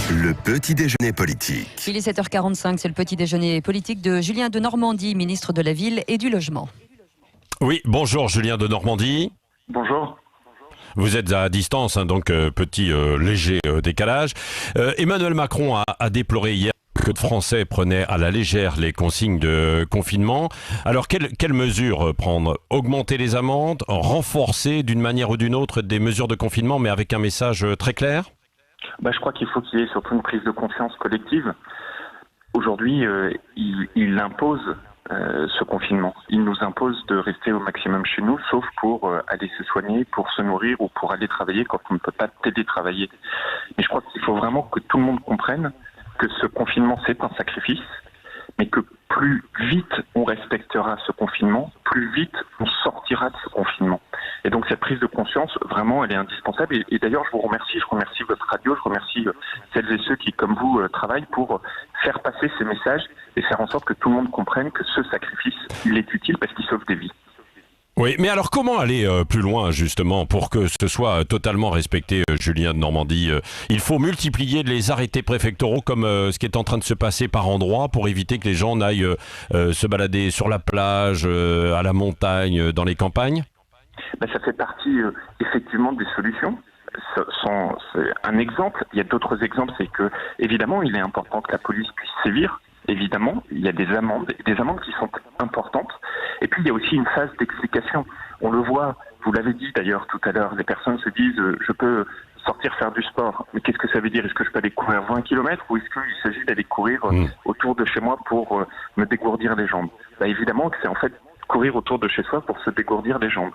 Le petit déjeuner politique. Il est 7h45, c'est le petit déjeuner politique de Julien de Normandie, ministre de la Ville et du Logement. Oui, bonjour Julien de Normandie. Bonjour. Vous êtes à distance, donc petit léger décalage. Emmanuel Macron a déploré hier que de Français prenaient à la légère les consignes de confinement. Alors, quelles mesures prendre? Augmenter les amendes, renforcer d'une manière ou d'une autre des mesures de confinement, mais avec un message très clair? Je crois qu'il faut qu'il y ait surtout une prise de conscience collective. Aujourd'hui, il impose ce confinement. Il nous impose de rester au maximum chez nous, sauf pour aller se soigner, pour se nourrir ou pour aller travailler quand on ne peut pas télétravailler. Mais je crois qu'il faut vraiment que tout le monde comprenne que ce confinement, c'est un sacrifice, mais que plus vite on respectera ce confinement, plus vite on sortira de ce confinement. Et donc cette prise de conscience, vraiment, elle est indispensable. Et d'ailleurs, je remercie votre radio, je remercie celles et ceux qui, comme vous, travaillent pour faire passer ces messages et faire en sorte que tout le monde comprenne que ce sacrifice, il est utile parce qu'il sauve des vies. Oui, mais alors comment aller plus loin justement pour que ce soit totalement respecté, Julien de Normandie? Il faut multiplier les arrêtés préfectoraux comme ce qui est en train de se passer par endroits pour éviter que les gens n'aillent se balader sur la plage, à la montagne, dans les campagnes? Ça fait partie effectivement des solutions. C'est un exemple. Il y a d'autres exemples, c'est que évidemment il est important que la police puisse sévir. Évidemment, il y a des amendes qui sont importantes. Et puis, il y a aussi une phase d'explication. On le voit, vous l'avez dit d'ailleurs tout à l'heure, les personnes se disent « je peux sortir faire du sport ». Mais qu'est-ce que ça veut dire? Est-ce que je peux aller courir 20 km ou est-ce qu'il s'agit d'aller courir autour de chez moi pour me dégourdir les jambes? Évidemment que c'est en fait courir autour de chez soi pour se dégourdir les jambes.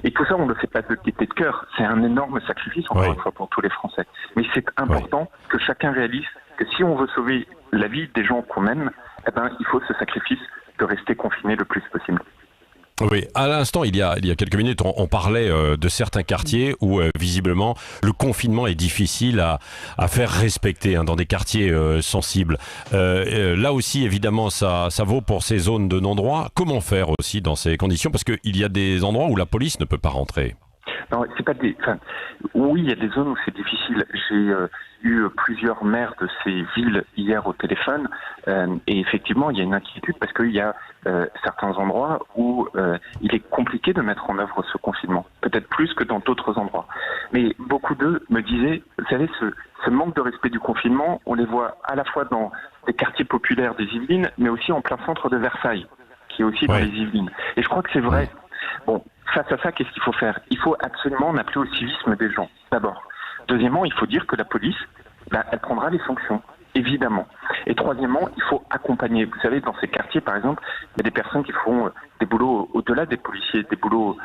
Et tout ça, on ne le fait pas de gaieté de cœur. C'est un énorme sacrifice, encore une fois, pour tous les Français. Mais c'est important que chacun réalise que si on veut sauver la vie des gens qu'on aime, il faut ce sacrifice de rester confiné le plus possible. Oui, à l'instant, il y a quelques minutes, on parlait de certains quartiers où visiblement le confinement est difficile à faire respecter dans des quartiers sensibles. Là aussi, évidemment, ça vaut pour ces zones de non-droit. Comment faire aussi dans ces conditions? Parce qu'il y a des endroits où la police ne peut pas rentrer. Non, c'est pas des. Oui, il y a des zones où c'est difficile. J'ai eu plusieurs maires de ces villes hier au téléphone, et effectivement, il y a une inquiétude parce qu'il y a certains endroits où il est compliqué de mettre en œuvre ce confinement, peut-être plus que dans d'autres endroits. Mais beaucoup d'eux me disaient, vous savez, ce manque de respect du confinement, on les voit à la fois dans des quartiers populaires des Yvelines, mais aussi en plein centre de Versailles, qui est aussi dans les Yvelines. Et je crois que c'est vrai. Bon. Face à ça, qu'est-ce qu'il faut faire? Il faut absolument en appeler au civisme des gens, d'abord. Deuxièmement, il faut dire que la police, elle prendra les sanctions, évidemment. Et troisièmement, il faut accompagner. Vous savez, dans ces quartiers, par exemple, il y a des personnes qui font des boulots au-delà des policiers, des boulots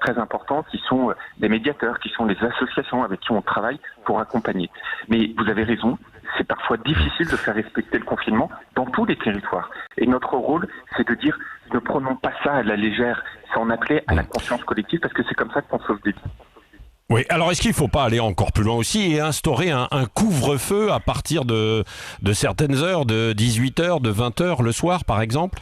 très importants, qui sont des médiateurs, qui sont les associations avec qui on travaille pour accompagner. Mais vous avez raison, c'est parfois difficile de faire respecter le confinement dans tous les territoires. Et notre rôle, c'est de dire, ne prenons pas ça à la légère, c'est en appeler à la conscience collective, parce que c'est comme ça qu'on sauve des vies. Oui, alors est-ce qu'il ne faut pas aller encore plus loin aussi et instaurer un couvre-feu à partir de certaines heures, de 18h, de 20h le soir par exemple?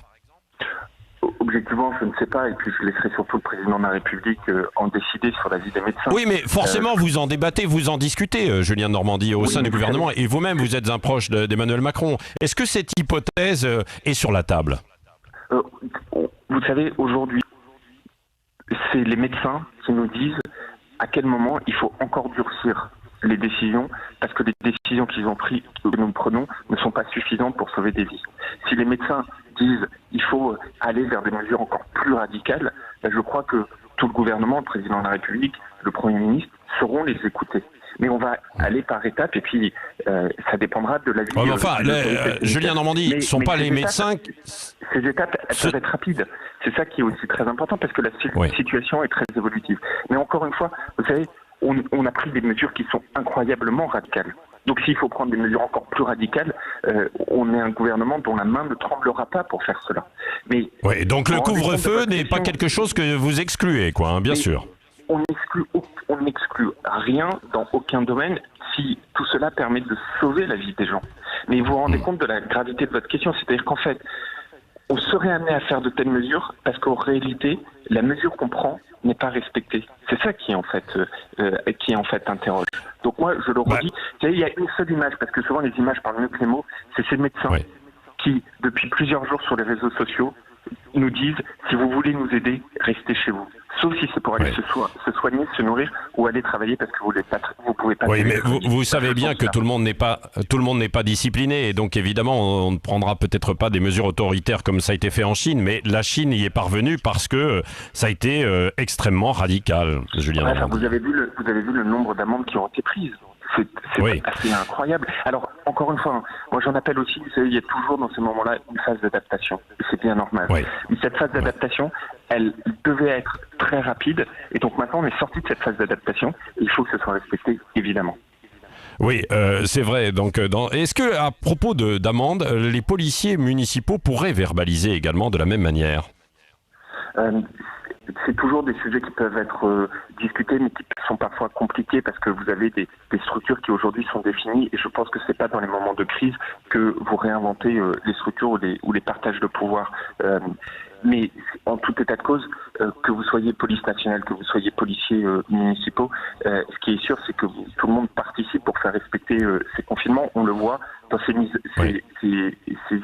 Objectivement, je ne sais pas, et puis je laisserai surtout le président de la République en décider sur l'avis des médecins. Oui, mais forcément, vous en débattez, vous en discutez, Julien de Normandie, au sein du gouvernement, et vous-même, vous êtes un proche d'Emmanuel Macron. Est-ce que cette hypothèse est sur la table? Vous savez, aujourd'hui, c'est les médecins qui nous disent à quel moment il faut encore durcir les décisions, parce que les décisions qu'ils ont prises, que nous prenons, ne sont pas suffisantes pour sauver des vies. Si les médecins disent il faut aller vers des mesures encore plus radicales, je crois que tout le gouvernement, le président de la République, le Premier ministre, sauront les écouter. Mais on va aller par étapes et puis ça dépendra de la vie. Julien Normandie, ce ne sont pas les médecins... Ces étapes, elles peuvent être rapides. C'est ça qui est aussi très important parce que la situation est très évolutive. Mais encore une fois, vous savez, on a pris des mesures qui sont incroyablement radicales. Donc s'il faut prendre des mesures encore plus radicales, on est un gouvernement dont la main ne tremblera pas pour faire cela. Mais donc le couvre-feu n'est pas quelque chose que vous excluez, bien sûr. On n'exclut rien dans aucun domaine si tout cela permet de sauver la vie des gens. Mais vous vous rendez compte de la gravité de votre question, c'est-à-dire qu'en fait, on serait amené à faire de telles mesures parce qu'en réalité, la mesure qu'on prend n'est pas respectée. C'est ça qui en fait interroge. Donc moi, je le redis, il y a une seule image, parce que souvent les images parlent mieux que les mots, c'est ces médecins qui, depuis plusieurs jours sur les réseaux sociaux, nous disent si vous voulez nous aider, restez chez vous. Sauf si c'est pour aller se soigner, se nourrir ou aller travailler parce que vous pouvez pas. Oui, mais vous savez bien que tout le monde n'est pas discipliné et donc évidemment on ne prendra peut-être pas des mesures autoritaires comme ça a été fait en Chine, mais la Chine y est parvenue parce que ça a été extrêmement radical. Julien, vous avez vu le nombre d'amendes qui ont été prises. C'est assez incroyable. Alors, encore une fois, moi j'en appelle aussi, vous savez, il y a toujours dans ces moments-là une phase d'adaptation. Et c'est bien normal. Mais cette phase d'adaptation, elle devait être très rapide. Et donc maintenant, on est sorti de cette phase d'adaptation. Et il faut que ce soit respecté, évidemment. Oui, c'est vrai. Donc, est-ce que, à propos d'amendes, les policiers municipaux pourraient verbaliser également de la même manière ? C'est toujours des sujets qui peuvent être discutés, mais qui sont parfois compliqués parce que vous avez des structures qui aujourd'hui sont définies et je pense que c'est pas dans les moments de crise que vous réinventez les structures ou les partages de pouvoir. Mais en tout état de cause, que vous soyez police nationale, que vous soyez policiers municipaux, ce qui est sûr, c'est que tout le monde participe pour faire respecter ces confinements. On le voit dans ces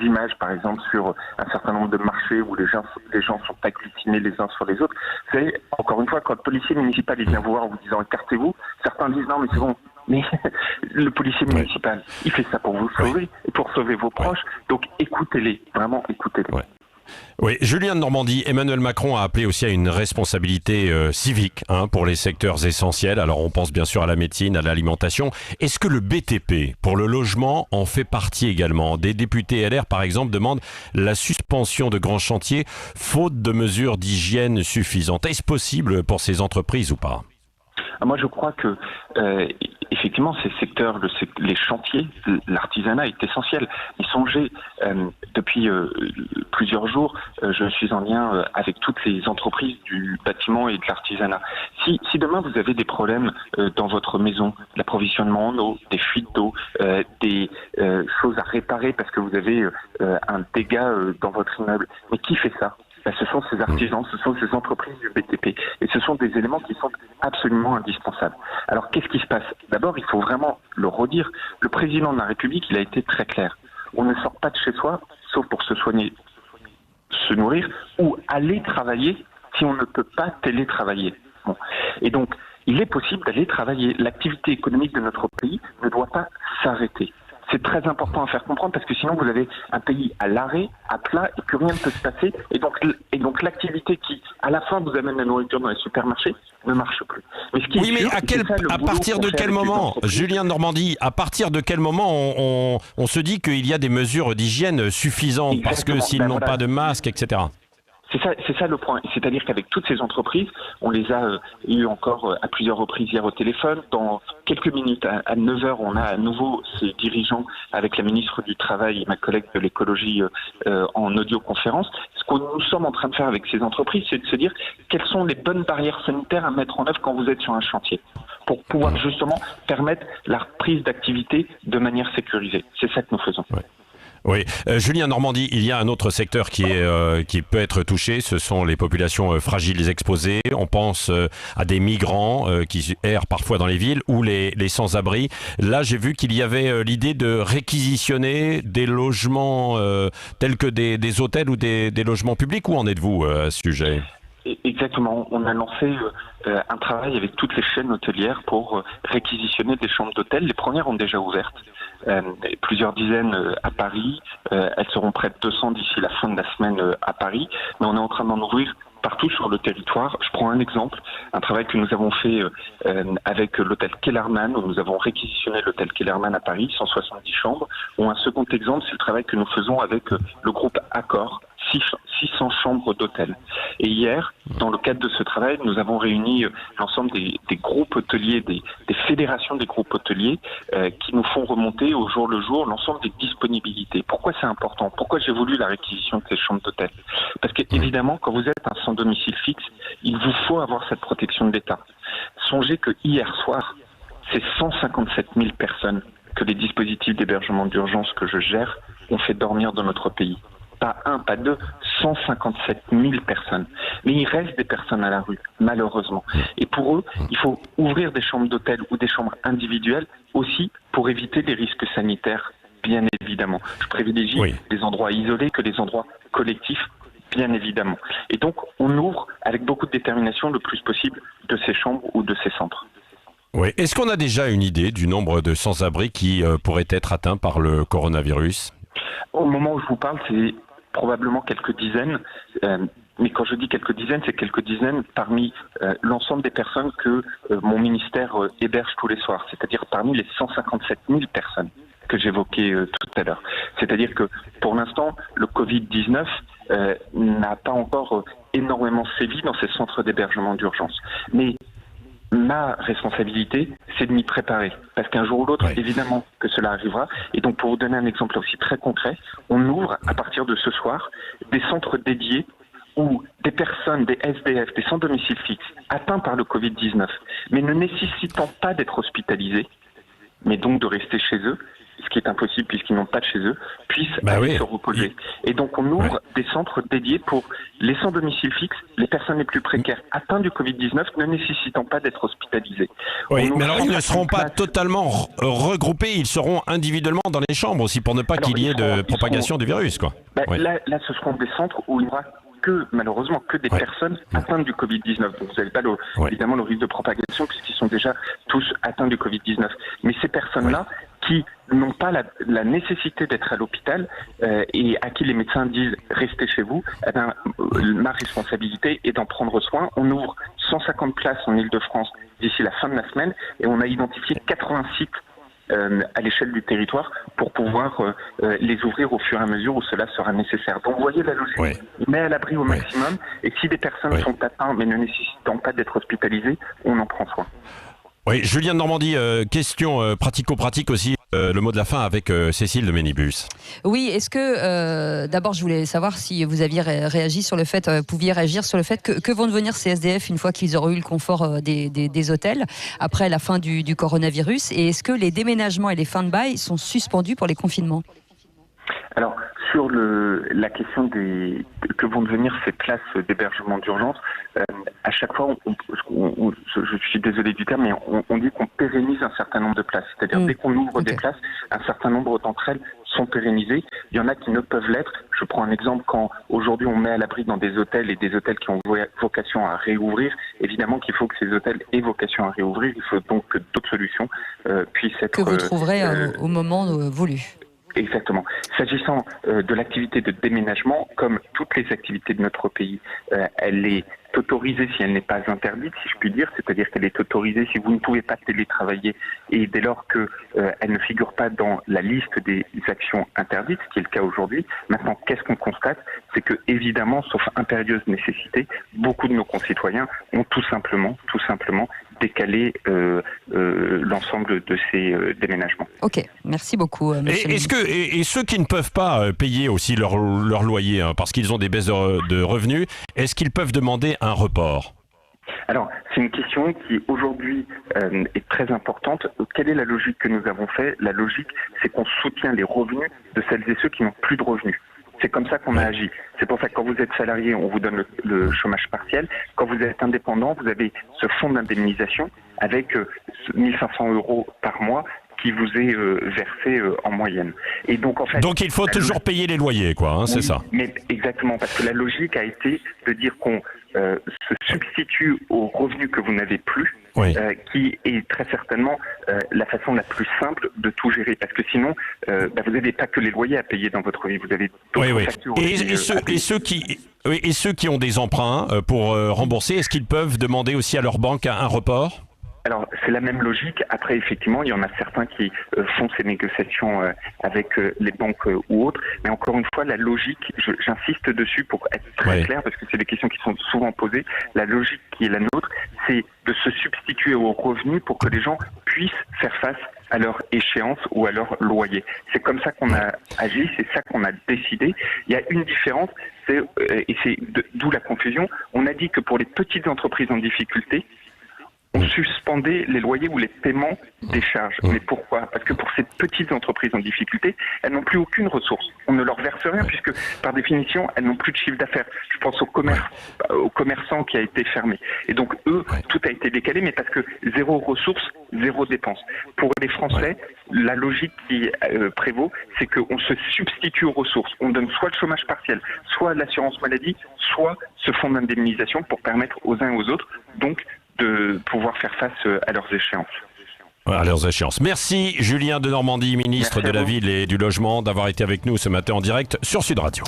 images, par exemple, sur un certain nombre de marchés où les gens sont agglutinés les uns sur les autres. Vous savez, encore une fois, quand le policier municipal vient vous voir en vous disant « écartez-vous », certains disent « non, mais c'est bon ». Mais le policier municipal, il fait ça pour vous sauver et pour sauver vos proches. Donc écoutez-les, vraiment écoutez-les. Oui, Julien de Normandie, Emmanuel Macron a appelé aussi à une responsabilité civique pour les secteurs essentiels. Alors on pense bien sûr à la médecine, à l'alimentation. Est-ce que le BTP, pour le logement, en fait partie également ? Des députés LR, par exemple, demandent la suspension de grands chantiers, faute de mesures d'hygiène suffisantes. Est-ce possible pour ces entreprises ou pas ? Moi, je crois que effectivement, ces secteurs, les chantiers, l'artisanat est essentiel. Et songez, depuis plusieurs jours, je suis en lien avec toutes les entreprises du bâtiment et de l'artisanat. Si demain vous avez des problèmes dans votre maison, l'approvisionnement en eau, des fuites d'eau, des choses à réparer parce que vous avez un dégât dans votre immeuble, mais qui fait ça ? Ce sont ces artisans, ce sont ces entreprises du BTP. Et ce sont des éléments qui sont absolument indispensables. Alors, qu'est-ce qui se passe ? D'abord, il faut vraiment le redire. Le président de la République, il a été très clair. On ne sort pas de chez soi, sauf pour se soigner, se nourrir, ou aller travailler si on ne peut pas télétravailler. Bon. Et donc, il est possible d'aller travailler. L'activité économique de notre pays ne doit pas s'arrêter. C'est très important à faire comprendre parce que sinon vous avez un pays à l'arrêt, à plat et que rien ne peut se passer. Et donc l'activité qui, à la fin, vous amène la nourriture dans les supermarchés ne marche plus. Mais ce qui est sûr, à partir de quel moment, Julien de Normandie, à partir de quel moment on se dit qu'il y a des mesures d'hygiène suffisantes? Exactement. Parce que s'ils n'ont pas de masque, etc. C'est ça le point. C'est-à-dire qu'avec toutes ces entreprises, on les a eu encore à plusieurs reprises hier au téléphone. Dans quelques minutes, à 9h, on a à nouveau ces dirigeants avec la ministre du Travail et ma collègue de l'écologie en audioconférence. Ce que nous sommes en train de faire avec ces entreprises, c'est de se dire quelles sont les bonnes barrières sanitaires à mettre en œuvre quand vous êtes sur un chantier pour pouvoir justement permettre la reprise d'activité de manière sécurisée. C'est ça que nous faisons. Ouais. Oui, Julien Normandie, il y a un autre secteur qui peut être touché, ce sont les populations fragiles exposées. On pense à des migrants qui errent parfois dans les villes ou les sans-abri. Là, j'ai vu qu'il y avait l'idée de réquisitionner des logements tels que des hôtels ou des logements publics. Où en êtes-vous à ce sujet ? Exactement. On a lancé un travail avec toutes les chaînes hôtelières pour réquisitionner des chambres d'hôtel. Les premières ont déjà ouvertes. Plusieurs dizaines à Paris. Elles seront près de 200 d'ici la fin de la semaine à Paris. Mais on est en train d'en ouvrir partout sur le territoire. Je prends un exemple, un travail que nous avons fait avec l'hôtel Kellerman, où nous avons réquisitionné l'hôtel Kellerman à Paris, 170 chambres. Ou un second exemple, c'est le travail que nous faisons avec le groupe Accor, 600 chambres d'hôtel. Et hier, dans le cadre de ce travail, nous avons réuni l'ensemble des groupes hôteliers, des fédérations des groupes hôteliers qui nous font remonter au jour le jour l'ensemble des disponibilités. Pourquoi c'est important ? Pourquoi j'ai voulu la réquisition de ces chambres d'hôtel ? Parce qu'évidemment, quand vous êtes un sans domicile fixe, il vous faut avoir cette protection de l'État. Songez que hier soir, c'est 157 000 personnes que les dispositifs d'hébergement d'urgence que je gère ont fait dormir dans notre pays. pas un, pas deux, 157 000 personnes. Mais il reste des personnes à la rue, malheureusement. Et pour eux, il faut ouvrir des chambres d'hôtel ou des chambres individuelles aussi pour éviter les risques sanitaires, bien évidemment. Je privilégie les endroits isolés que les endroits collectifs, bien évidemment. Et donc, on ouvre avec beaucoup de détermination le plus possible de ces chambres ou de ces centres. Oui. Est-ce qu'on a déjà une idée du nombre de sans-abri qui pourraient être atteints par le coronavirus ? Au moment où je vous parle, c'est probablement quelques dizaines. Mais quand je dis quelques dizaines, c'est quelques dizaines parmi l'ensemble des personnes que mon ministère héberge tous les soirs, c'est-à-dire parmi les 157 000 personnes que j'évoquais tout à l'heure. C'est-à-dire que pour l'instant, le Covid-19 n'a pas encore énormément sévi dans ces centres d'hébergement d'urgence. Mais ma responsabilité, c'est de m'y préparer. Parce qu'un jour ou l'autre, évidemment que cela arrivera. Et donc, pour vous donner un exemple aussi très concret, on ouvre à partir de ce soir des centres dédiés où des personnes, des SDF, des sans domicile fixe, atteints par le Covid-19, mais ne nécessitant pas d'être hospitalisés, mais donc de rester chez eux, ce qui est impossible puisqu'ils n'ont pas de chez eux, puissent se reposer. Et donc on ouvre des centres dédiés pour les sans domicile fixe, les personnes les plus précaires atteintes du Covid-19 ne nécessitant pas d'être hospitalisés. Oui, mais alors ils ne seront pas totalement regroupés, ils seront individuellement dans les chambres aussi pour ne pas qu'il y ait de propagation du virus, quoi. Là, ce seront des centres où il n'y aura malheureusement que des personnes atteintes du Covid-19. Donc vous n'avez pas évidemment le risque de propagation puisqu'ils sont déjà tous atteints du Covid-19. Mais ces personnes-là qui n'ont pas la nécessité d'être à l'hôpital et à qui les médecins disent restez chez vous, ma responsabilité est d'en prendre soin. On ouvre 150 places en Île-de-France d'ici la fin de la semaine et on a identifié 80 sites à l'échelle du territoire pour pouvoir les ouvrir au fur et à mesure où cela sera nécessaire. Donc vous voyez la logique, on met à l'abri au maximum et si des personnes sont atteintes mais ne nécessitant pas d'être hospitalisées, on en prend soin. Oui, Julien de Normandie, question pratico-pratique aussi, le mot de la fin avec Cécile de Ménibus. Oui, est-ce que, d'abord je voulais savoir si vous aviez réagi sur le fait, pouviez réagir sur le fait que vont devenir ces SDF une fois qu'ils auront eu le confort des hôtels après la fin du coronavirus, et est-ce que les déménagements et les fins de bail sont suspendus pour les confinements ? Alors, sur la question que vont devenir ces places d'hébergement d'urgence, à chaque fois, je suis désolé du terme, mais on dit qu'on pérennise un certain nombre de places. C'est-à-dire, dès qu'on ouvre des places, un certain nombre d'entre elles sont pérennisées. Il y en a qui ne peuvent l'être. Je prends un exemple, quand aujourd'hui on met à l'abri dans des hôtels et des hôtels qui ont vocation à réouvrir, évidemment qu'il faut que ces hôtels aient vocation à réouvrir. Il faut donc que d'autres solutions puissent être... Que vous trouverez au moment voulu. Exactement. S'agissant de l'activité de déménagement, comme toutes les activités de notre pays, elle est autorisée si elle n'est pas interdite, si je puis dire, c'est-à-dire qu'elle est autorisée si vous ne pouvez pas télétravailler et dès lors qu'elle ne figure pas dans la liste des actions interdites, ce qui est le cas aujourd'hui. Maintenant, qu'est-ce qu'on constate ? C'est que, évidemment, sauf impérieuse nécessité, beaucoup de nos concitoyens ont tout simplement décaler l'ensemble de ces déménagements. Ok, merci beaucoup. Et ceux qui ne peuvent pas payer aussi leur loyer, parce qu'ils ont des baisses de revenus, est-ce qu'ils peuvent demander un report ? Alors, c'est une question qui aujourd'hui est très importante. Quelle est la logique que nous avons fait ? La logique, c'est qu'on soutient les revenus de celles et ceux qui n'ont plus de revenus. C'est comme ça qu'on a agi. C'est pour ça que quand vous êtes salarié, on vous donne le chômage partiel. Quand vous êtes indépendant, vous avez ce fonds d'indemnisation avec 1 500 € par mois qui vous est versé en moyenne. Et donc, en fait, donc il faut toujours payer les loyers, quoi, c'est ça. Mais exactement, parce que la logique a été de dire qu'on se substitue aux revenus que vous n'avez plus, qui est très certainement la façon la plus simple de tout gérer. Parce que sinon, vous n'avez pas que les loyers à payer dans votre vie, vous avez d'autres factures. Et ceux qui ont des emprunts pour rembourser, est-ce qu'ils peuvent demander aussi à leur banque un report ? Alors, c'est la même logique. Après, effectivement, il y en a certains qui font ces négociations avec les banques ou autres. Mais encore une fois, la logique, j'insiste dessus pour être très clair, parce que c'est des questions qui sont souvent posées. La logique qui est la nôtre, c'est de se substituer aux revenus pour que les gens puissent faire face à leur échéance ou à leur loyer. C'est comme ça qu'on a agi, c'est ça qu'on a décidé. Il y a une différence, et c'est d'où la confusion. On a dit que pour les petites entreprises en difficulté, on suspendait les loyers ou les paiements des charges. Mais pourquoi? Parce que pour ces petites entreprises en difficulté, elles n'ont plus aucune ressource. On ne leur verse rien puisque, par définition, elles n'ont plus de chiffre d'affaires. Je pense aux commerçants qui a été fermé. Et donc, eux, tout a été décalé, mais parce que zéro ressource, zéro dépense. Pour les Français, la logique qui prévaut, c'est qu'on se substitue aux ressources. On donne soit le chômage partiel, soit l'assurance maladie, soit ce fonds d'indemnisation pour permettre aux uns et aux autres, donc, de pouvoir faire face à leurs échéances. À leurs échéances. Merci Julien Denormandie, ministre de la Ville et du Logement, d'avoir été avec nous ce matin en direct sur Sud Radio.